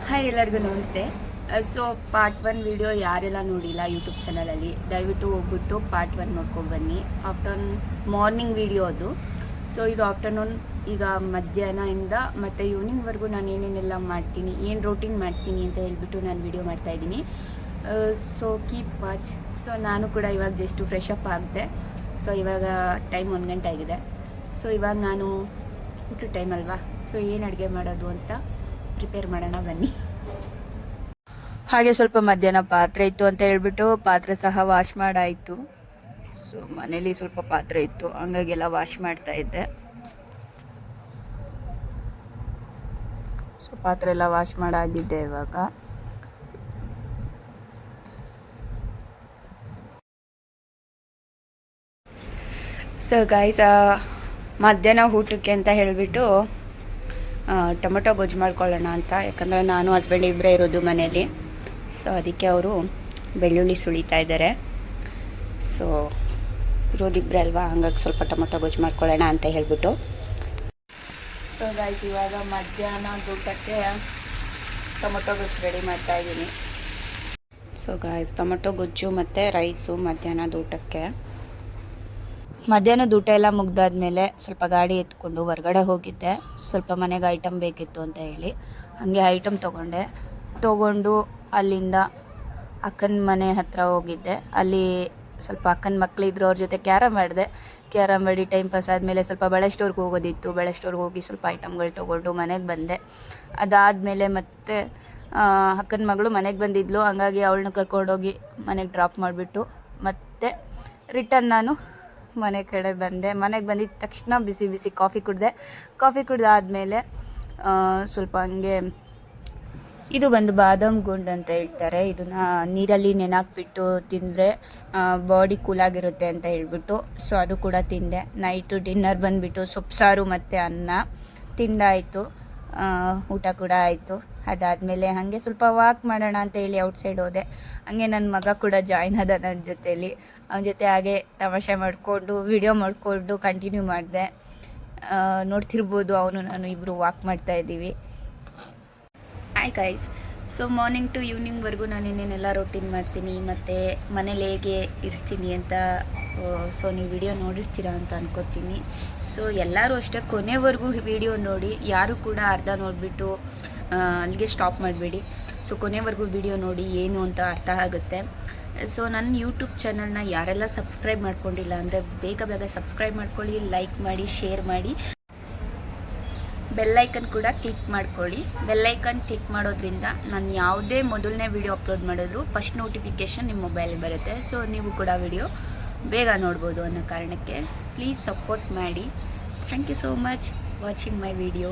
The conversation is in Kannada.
ಹಾಯ್ ಎಲ್ಲರಿಗೂ ನಮಸ್ತೆ. ಸೊ ಪಾರ್ಟ್ 1 ವಿಡಿಯೋ ಯಾರೆಲ್ಲ ನೋಡಿಲ್ಲ ಯೂಟ್ಯೂಬ್ ಚಾನಲಲ್ಲಿ ದಯವಿಟ್ಟು ಹೋಗ್ಬಿಟ್ಟು ಪಾರ್ಟ್ 1 ನೋಡ್ಕೊಂಡು ಬನ್ನಿ. ಮಾರ್ನಿಂಗ್ ವಿಡಿಯೋ ಅದು. ಸೊ ಇದು ಆಫ್ಟರ್ನೂನ್, ಈಗ ಮಧ್ಯಾಹ್ನದಿಂದ ಮತ್ತು ಈವ್ನಿಂಗ್ವರೆಗೂ ನಾನು ಏನೇನೆಲ್ಲ ಮಾಡ್ತೀನಿ, ಏನು ರೂಟೀನ್ ಮಾಡ್ತೀನಿ ಅಂತ ಹೇಳ್ಬಿಟ್ಟು ನಾನು ವಿಡಿಯೋ ಮಾಡ್ತಾಯಿದ್ದೀನಿ. So keep watch. ಸೊ ನಾನು ಕೂಡ ಇವಾಗ ಜಸ್ಟು ಫ್ರೆಶ್ ಅಪ್ ಆಗಿದೆ. ಸೊ ಇವಾಗ ಟೈಮ್ 1 ಗಂಟೆ ಆಗಿದೆ. ಸೊ ಇವಾಗ ನಾನು ಊಟದ ಟೈಮ್ ಅಲ್ವಾ, ಸೊ ಏನು ಅಡುಗೆ ಮಾಡೋದು ಅಂತ ಪ್ರಿಪೇರ್ ಮಾಡೋಣ ಬನ್ನಿ. ಹಾಗೆ ಸ್ವಲ್ಪ ಮಧ್ಯಾಹ್ನ ಪಾತ್ರೆ ಇತ್ತು ಅಂತ ಹೇಳ್ಬಿಟ್ಟು ಪಾತ್ರೆ ಸಹ ವಾಶ್ ಮಾಡಾಯಿತು. ಸೊ ಮನೇಲಿ ಸ್ವಲ್ಪ ಪಾತ್ರೆ ಇತ್ತು, ಹಂಗಾಗೆಲ್ಲ ವಾಶ್ ಮಾಡ್ತಾ ಇದ್ದೆ. ಸೊ ಪಾತ್ರೆ ಎಲ್ಲ ವಾಶ್ ಮಾಡಾಗಿದ್ದೆ ಇವಾಗ. ಸೊ ಗೈಸ್, ಮಧ್ಯಾಹ್ನ ಊಟಕ್ಕೆ ಅಂತ ಹೇಳಿಬಿಟ್ಟು ಟೊಮೊಟೊ ಗೊಜ್ಜು ಮಾಡ್ಕೊಳ್ಳೋಣ ಅಂತ. ಯಾಕಂದರೆ ನಾನು ಹಸ್ಬೆಂಡ್ ಇಬ್ಬರೇ ಇರೋದು ಮನೇಲಿ. ಸೊ ಅದಕ್ಕೆ ಅವರು ಬೆಳ್ಳುಳ್ಳಿ ಸುಳಿತಾ ಇದ್ದಾರೆ. ಸೊ ಇರೋದಿಬ್ಬರೇ ಅಲ್ವಾ, ಹಂಗಾಗಿ ಸ್ವಲ್ಪ ಟೊಮೊಟೊ ಗೊಜ್ಜು ಮಾಡ್ಕೊಳ್ಳೋಣ ಅಂತ ಹೇಳಿಬಿಟ್ಟು. ಸೊ ಗೈಸ್, ಇವಾಗ ಮಧ್ಯಾಹ್ನ ಊಟಕ್ಕೆ ಟೊಮೊಟೊ ಗೊಜ್ಜು ರೆಡಿ ಮಾಡ್ತಾಯಿದ್ದೀನಿ. ಸೊ ಗೈಸ್, ಟೊಮೊಟೊ ಗೊಜ್ಜು ಮತ್ತು ರೈಸು ಮಧ್ಯಾಹ್ನದ ಊಟಕ್ಕೆ. ಮಧ್ಯಾಹ್ನದ ಊಟ ಎಲ್ಲ ಮುಗ್ದಾದ್ಮೇಲೆ ಸ್ವಲ್ಪ ಗಾಡಿ ಎತ್ಕೊಂಡು ಹೊರಗಡೆ ಹೋಗಿದ್ದೆ. ಸ್ವಲ್ಪ ಮನೆಗೆ ಐಟಮ್ ಬೇಕಿತ್ತು ಅಂತ ಹೇಳಿ ಹಾಗೆ ಐಟಮ್ ತೊಗೊಂಡು ಅಲ್ಲಿಂದ ಅಕ್ಕನ ಮನೆ ಹತ್ರ ಹೋಗಿದ್ದೆ. ಅಲ್ಲಿ ಸ್ವಲ್ಪ ಅಕ್ಕನ ಮಕ್ಕಳಿದ್ರು, ಅವ್ರ ಜೊತೆ ಕ್ಯಾರಮ್ ಆಡಿದೆ. ಕ್ಯಾರಮ್ ಆಡಿ ಟೈಮ್ ಪಾಸ್ ಆದಮೇಲೆ ಸ್ವಲ್ಪ ಬಳೆ ಸ್ಟೋರ್ಗೆ ಹೋಗೋದಿತ್ತು. ಬಳೆ ಸ್ಟೋರ್ಗೆ ಹೋಗಿ ಸ್ವಲ್ಪ ಐಟಮ್ಗಳು ತೊಗೊಂಡು ಮನೆಗೆ ಬಂದೆ. ಅದಾದಮೇಲೆ ಮತ್ತೆ ಅಕ್ಕನ ಮಗಳು ಮನೆಗೆ ಬಂದಿದ್ಲು, ಹಂಗಾಗಿ ಅವಳನ್ನ ಕರ್ಕೊಂಡೋಗಿ ಮನೆಗೆ ಡ್ರಾಪ್ ಮಾಡಿಬಿಟ್ಟು ಮತ್ತೆ ರಿಟರ್ನ್ ನಾನು ಮನೆ ಕಡೆ ಬಂದೆ. ಮನೆಗೆ ಬಂದಿದ್ದ ತಕ್ಷಣ ಬಿಸಿ ಬಿಸಿ ಕಾಫಿ ಕುಡ್ದಾದ್ಮೇಲೆ ಸ್ವಲ್ಪ ಹಂಗೆ ಇದು ಬಂದು ಬಾದಾಮ್ ಗುಂಡ್ ಅಂತ ಹೇಳ್ತಾರೆ. ಇದನ್ನು ನೀರಲ್ಲಿ ನೆನಾಕ್ಬಿಟ್ಟು ತಿಂದರೆ ಬಾಡಿ ಕೂಲಾಗಿರುತ್ತೆ ಅಂತ ಹೇಳ್ಬಿಟ್ಟು ಸೊ ಅದು ಕೂಡ ತಿಂದೆ. ನೈಟು ಡಿನ್ನರ್ ಬಂದುಬಿಟ್ಟು ಸೊಪ್ಪು ಸಾರು ಮತ್ತು ಅನ್ನ ತಿಂದಾಯಿತು. ಊಟ ಕೂಡ ಆಯಿತು. ಅದಾದಮೇಲೆ ಹಾಗೆ ಸ್ವಲ್ಪ ವಾಕ್ ಮಾಡೋಣ ಅಂತ ಹೇಳಿ ಔಟ್ಸೈಡ್ ಹೋದೆ. ಹಾಗೆ ನನ್ನ ಮಗ ಕೂಡ ಜಾಯ್ನ್ ಆದ ನನ್ನ ಜೊತೇಲಿ. ಅವನ ಜೊತೆ ಹಾಗೆ ತಮಾಷೆ ಮಾಡಿಕೊಂಡು ವಿಡಿಯೋ ಮಾಡಿಕೊಂಡು ಕಂಟಿನ್ಯೂ ಮಾಡಿದೆ. ನೋಡ್ತಿರ್ಬೋದು, ಅವನು ನಾನು ಇಬ್ಬರು ವಾಕ್ ಮಾಡ್ತಾಯಿದ್ದೀವಿ. Hi guys. So morning to ಈವ್ನಿಂಗ್ವರೆಗೂ ನಾನು ಏನೇನೆಲ್ಲ ರೂಟೀನ್ ಮಾಡ್ತೀನಿ ಮತ್ತು ಮನೇಲಿ ಹೇಗೆ ಇರ್ತೀನಿ ಅಂತ ಸೊ ನೀವು ವಿಡಿಯೋ ನೋಡಿರ್ತೀರಾ ಅಂತ ಅನ್ಕೋತೀನಿ. ಸೊ ಎಲ್ಲರೂ ಅಷ್ಟೇ ಕೊನೆವರೆಗೂ ವಿಡಿಯೋ ನೋಡಿ. ಯಾರು ಕೂಡ ಅರ್ಧ ನೋಡಿಬಿಟ್ಟು ಅಲ್ಲಿಗೆ ಸ್ಟಾಪ್ ಮಾಡಬೇಡಿ. ಸೊ ಕೊನೆವರೆಗೂ ವಿಡಿಯೋ ನೋಡಿ, ಏನು ಅಂತ ಅರ್ಥ ಆಗುತ್ತೆ. ಸೊ ನನ್ನ ಯೂಟ್ಯೂಬ್ ಚಾನಲ್ನ ಯಾರೆಲ್ಲ ಸಬ್ಸ್ಕ್ರೈಬ್ ಮಾಡ್ಕೊಂಡಿಲ್ಲ ಅಂದರೆ ಬೇಗ ಸಬ್ಸ್ಕ್ರೈಬ್ ಮಾಡ್ಕೊಳ್ಳಿ, ಲೈಕ್ ಮಾಡಿ, ಶೇರ್ ಮಾಡಿ, ಬೆಲ್ಲೈಕನ್ ಕೂಡ ಕ್ಲಿಕ್ ಮಾಡ್ಕೊಳ್ಳಿ. ಬೆಲ್ಲೈಕನ್ ಕ್ಲಿಕ್ ಮಾಡೋದ್ರಿಂದ ನಾನು ಯಾವುದೇ ಮೊದಲನೇ ವಿಡಿಯೋ ಅಪ್ಲೋಡ್ ಮಾಡಿದ್ರು ಫಸ್ಟ್ ನೋಟಿಫಿಕೇಷನ್ ನಿಮ್ಮ ಮೊಬೈಲಿಗೆ ಬರುತ್ತೆ. ಸೊ ನೀವು ಕೂಡ ವಿಡಿಯೋ ಬೇಗ ನೋಡ್ಬೋದು ಅನ್ನೋ ಕಾರಣಕ್ಕೆ ಪ್ಲೀಸ್ ಸಪೋರ್ಟ್ ಮಾಡಿ. Thank you so much watching my video.